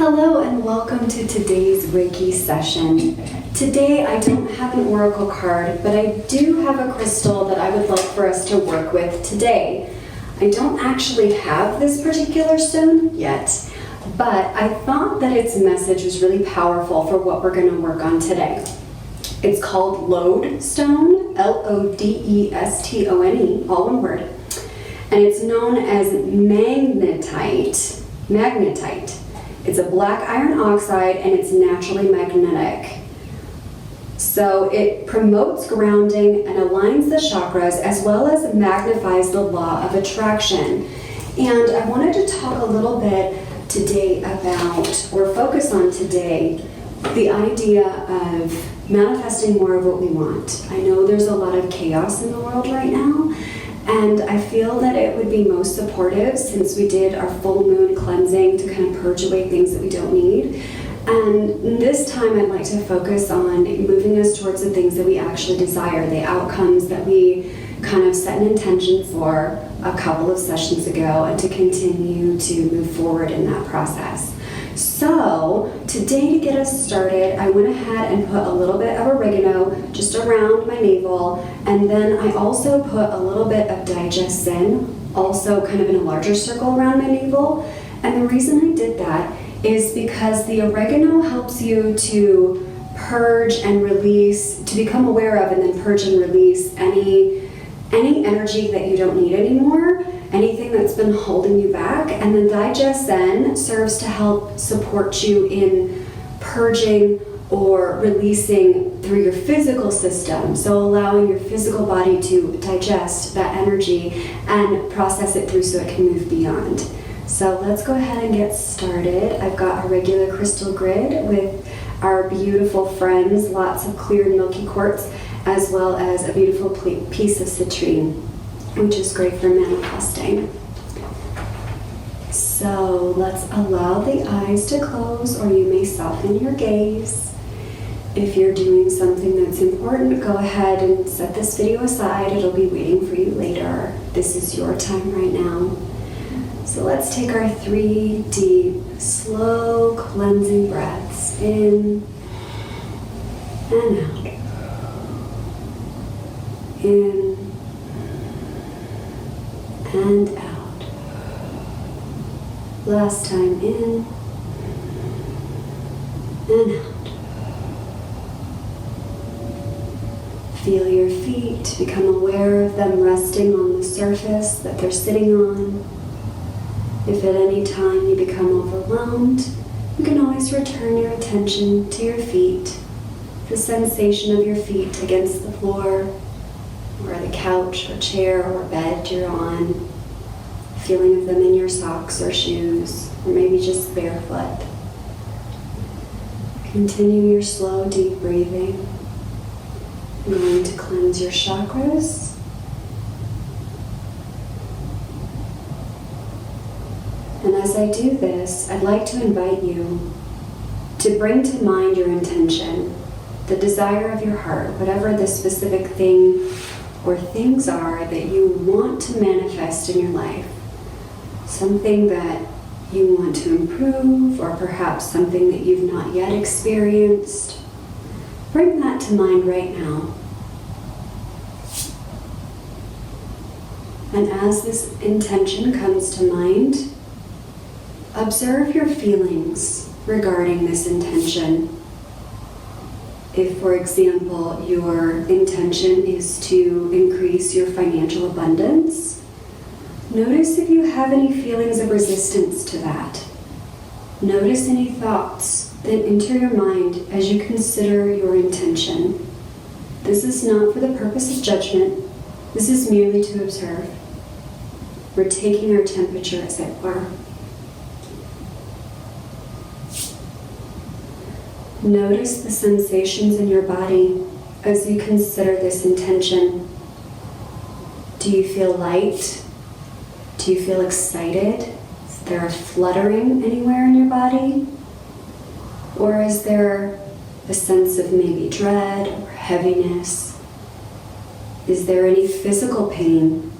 Hello and welcome to today's Reiki session. Today I don't have an oracle card, but I do have a crystal that I would like for us to work with today. I don't actually have this particular stone yet, but I thought that its message was really powerful for what we're going to work on today. It's called Lodestone, Lodestone, all one word, and it's known as Magnetite. Magnetite. It's a black iron oxide and it's naturally magnetic. So it promotes grounding and aligns the chakras as well as magnifies the law of attraction. And I wanted to talk a little bit today about, or focus on today, the idea of manifesting more of what we want. I know there's a lot of chaos in the world right now, and I feel that it would be most supportive since we did our full moon cleansing to kind of purge away things that we don't need. And this time I'd like to focus on moving us towards the things that we actually desire, the outcomes that we kind of set an intention for a couple of sessions ago, and to continue to move forward in that process. So today, to get us started, I went ahead and put a little bit of oregano just around my navel, and then I also put a little bit of Digestzen, also kind of in a larger circle around my navel. And the reason I did that is because the oregano helps you to purge and release, to become aware of and then purge and release any energy that you don't need anymore, anything that's been holding you back. And then Digestzen serves to help support you in purging or releasing through your physical system. So allowing your physical body to digest that energy and process it through so it can move beyond. So let's go ahead and get started. I've got a regular crystal grid with our beautiful friends, lots of clear milky quartz, as well as a beautiful piece of citrine, which is great for manifesting. So let's allow the eyes to close, or you may soften your gaze. If you're doing something that's important, go ahead and set this video aside. It'll be waiting for you later. This is your time right now. So let's take our 3 deep, slow cleansing breaths in and out. In and out. Last time in and out. Feel your feet, become aware of them resting on the surface that they're sitting on. If at any time you become overwhelmed, you can always return your attention to your feet, the sensation of your feet against the floor, or the couch or chair or bed you're on, feeling of them in your socks or shoes, or maybe just barefoot. Continue your slow, deep breathing. I'm going to cleanse your chakras. And as I do this, I'd like to invite you to bring to mind your intention, the desire of your heart, whatever the specific thing or things are that you want to manifest in your life. Something that you want to improve, or perhaps something that you've not yet experienced. Bring that to mind right now. And as this intention comes to mind, observe your feelings regarding this intention. If, for example, your intention is to increase your financial abundance, notice if you have any feelings of resistance to that. Notice any thoughts that enter your mind as you consider your intention. This is not for the purpose of judgment. This is merely to observe. We're taking our temperature, as it were. Notice the sensations in your body as you consider this intention. Do you feel light? Do you feel excited? Is there a fluttering anywhere in your body? Or is there a sense of maybe dread or heaviness? Is there any physical pain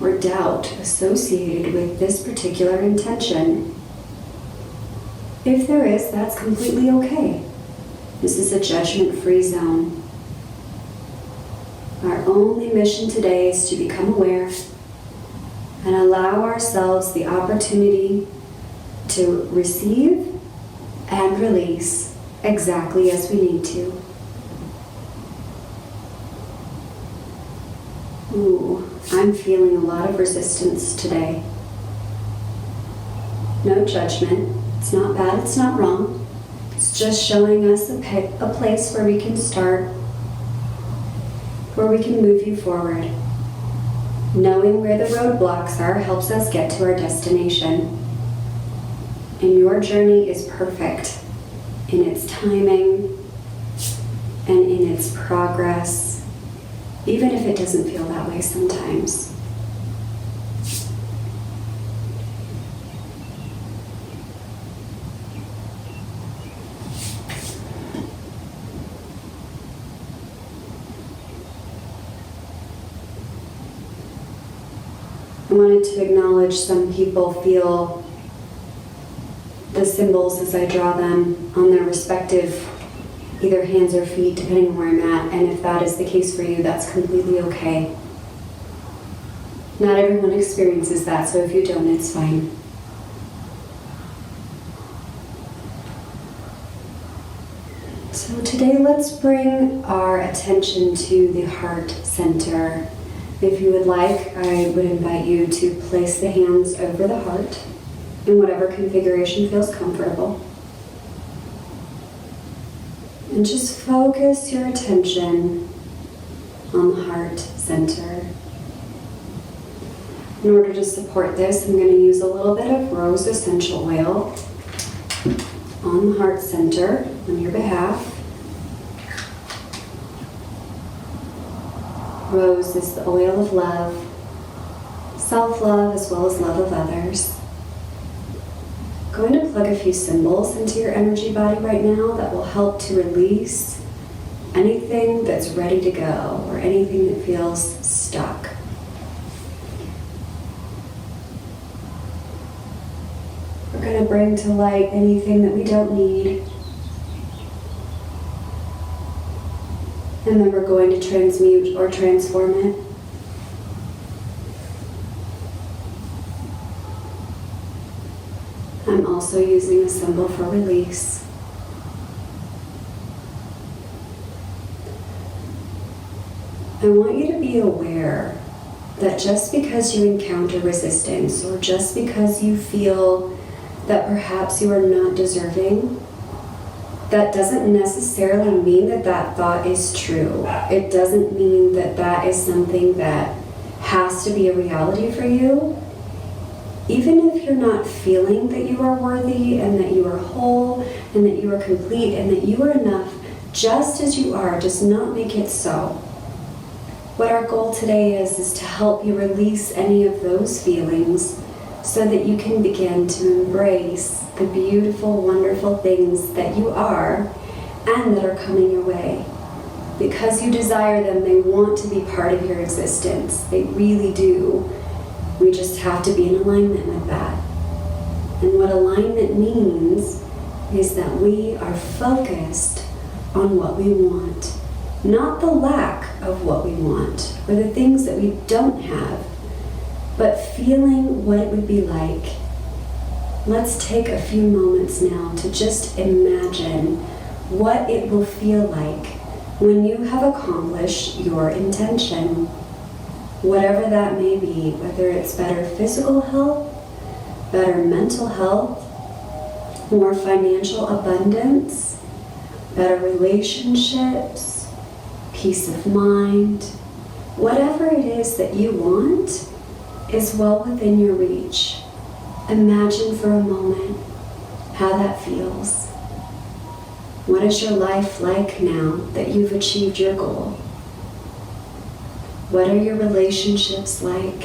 or doubt associated with this particular intention? If there is, that's completely okay. This is a judgment-free zone. Our only mission today is to become aware and allow ourselves the opportunity to receive and release exactly as we need to. Ooh, I'm feeling a lot of resistance today. No judgment. It's not bad, it's not wrong. It's just showing us a place where we can start, where we can move you forward. Knowing where the roadblocks are helps us get to our destination. And your journey is perfect in its timing and in its progress, even if it doesn't feel that way sometimes. I wanted to acknowledge some people feel the symbols as I draw them on their respective either hands or feet, depending on where I'm at, and if that is the case for you, that's completely okay. Not everyone experiences that, so if you don't, it's fine. So today let's bring our attention to the heart center. If you would like, I would invite you to place the hands over the heart in whatever configuration feels comfortable. And just focus your attention on the heart center. In order to support this, I'm going to use a little bit of rose essential oil on the heart center on your behalf. Rose is the oil of love, self-love as well as love of others. I'm going to plug a few symbols into your energy body right now that will help to release anything that's ready to go or anything that feels stuck. We're going to bring to light anything that we don't need. And then we're going to transmute or transform it. I'm also using a symbol for release. I want you to be aware that just because you encounter resistance or just because you feel that perhaps you are not deserving, that doesn't necessarily mean that that thought is true. It doesn't mean that that is something that has to be a reality for you. Even if you're not feeling that you are worthy and that you are whole and that you are complete and that you are enough just as you are, does not make it so. What our goal today is to help you release any of those feelings so that you can begin to embrace the beautiful, wonderful things that you are and that are coming your way. Because you desire them, they want to be part of your existence. They really do. We just have to be in alignment with that. And what alignment means is that we are focused on what we want, not the lack of what we want or the things that we don't have, but feeling what it would be like. Let's take a few moments now to just imagine what it will feel like when you have accomplished your intention. Whatever that may be, whether it's better physical health, better mental health, more financial abundance, better relationships, peace of mind, whatever it is that you want is well within your reach. Imagine for a moment how that feels. What is your life like now that you've achieved your goal? What are your relationships like?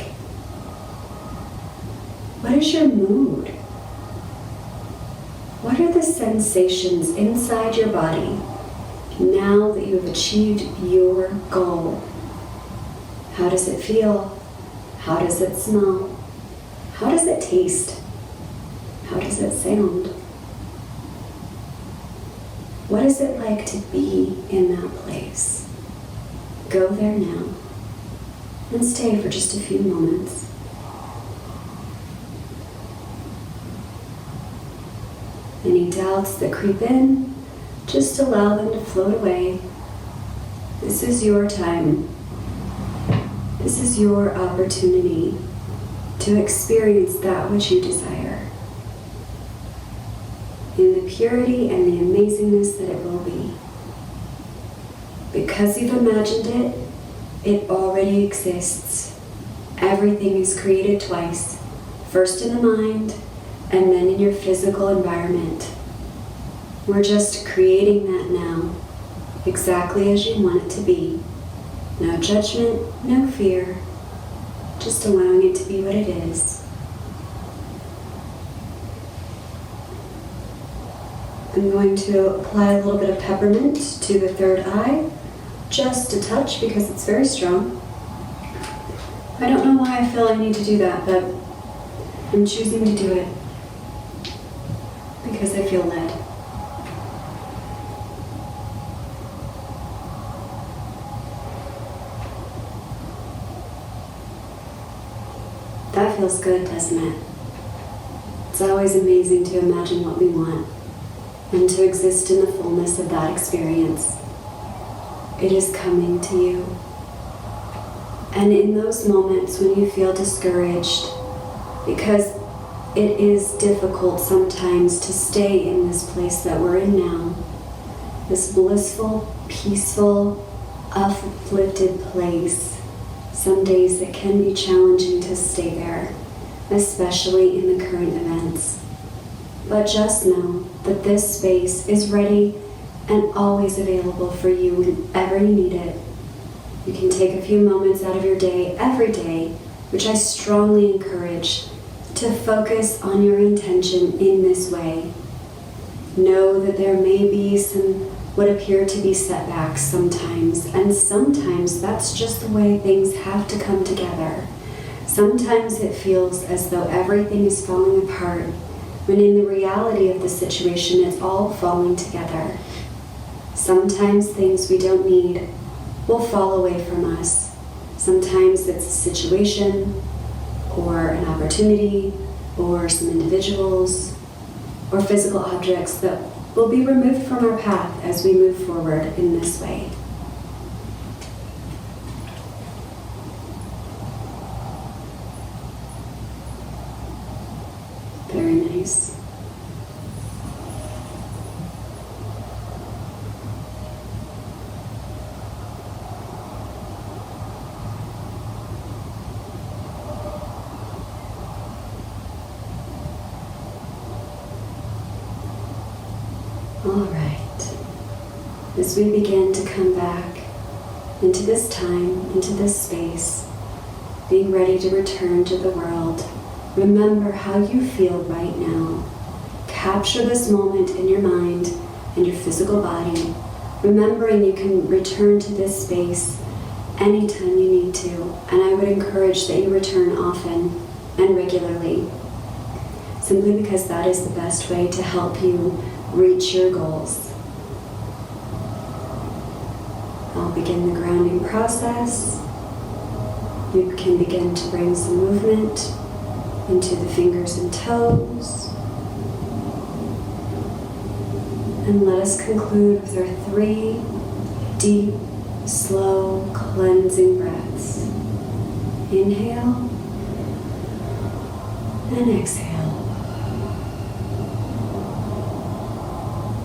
What is your mood? What are the sensations inside your body now that you have achieved your goal? How does it feel? How does it smell? How does it taste? How does it sound? What is it like to be in that place? Go there now and stay for just a few moments. Any doubts that creep in, just allow them to float away. This is your time. This is your opportunity to experience that which you desire, in the purity and the amazingness that it will be. Because you've imagined it, it already exists. Everything is created twice, first in the mind and then in your physical environment. We're just creating that now, exactly as you want it to be. No judgment, no fear, just allowing it to be what it is. I'm going to apply a little bit of peppermint to the third eye, just a touch because it's very strong. I don't know why I feel I need to do that, but I'm choosing to do it because I feel led. That feels good, doesn't it? It's always amazing to imagine what we want and to exist in the fullness of that experience. It is coming to you. And in those moments when you feel discouraged, because it is difficult sometimes to stay in this place that we're in now, this blissful, peaceful, uplifted place. Some days it can be challenging to stay there, especially in the current events. But just know that this space is ready and always available for you whenever you need it. You can take a few moments out of your day, every day, which I strongly encourage, to focus on your intention in this way. Know that there may be some what appear to be setbacks sometimes, and sometimes that's just the way things have to come together. Sometimes it feels as though everything is falling apart, when in the reality of the situation, it's all falling together. Sometimes things we don't need will fall away from us. Sometimes it's a situation, or an opportunity, or some individuals, or physical objects that will be removed from our path as we move forward in this way. Very nice. All right. As we begin to come back into this time, into this space, being ready to return to the world, remember how you feel right now. Capture this moment in your mind and your physical body, remembering you can return to this space anytime you need to, and I would encourage that you return often and regularly, simply because that is the best way to help you reach your goals. I'll begin the grounding process. You can begin to bring some movement into the fingers and toes. And let us conclude with our 3 deep, slow, cleansing breaths. Inhale and exhale.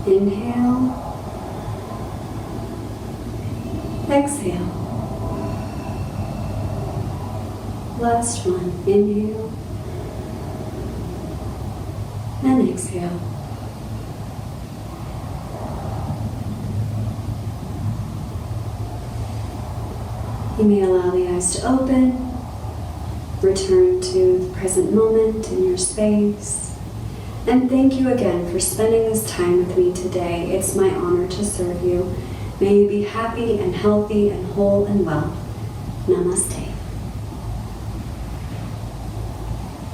Inhale, exhale. Last one, inhale and exhale. You may allow the eyes to open, return to the present moment in your space. And thank you again for spending this time with me today. It's my honor to serve you. May you be happy and healthy and whole and well. Namaste.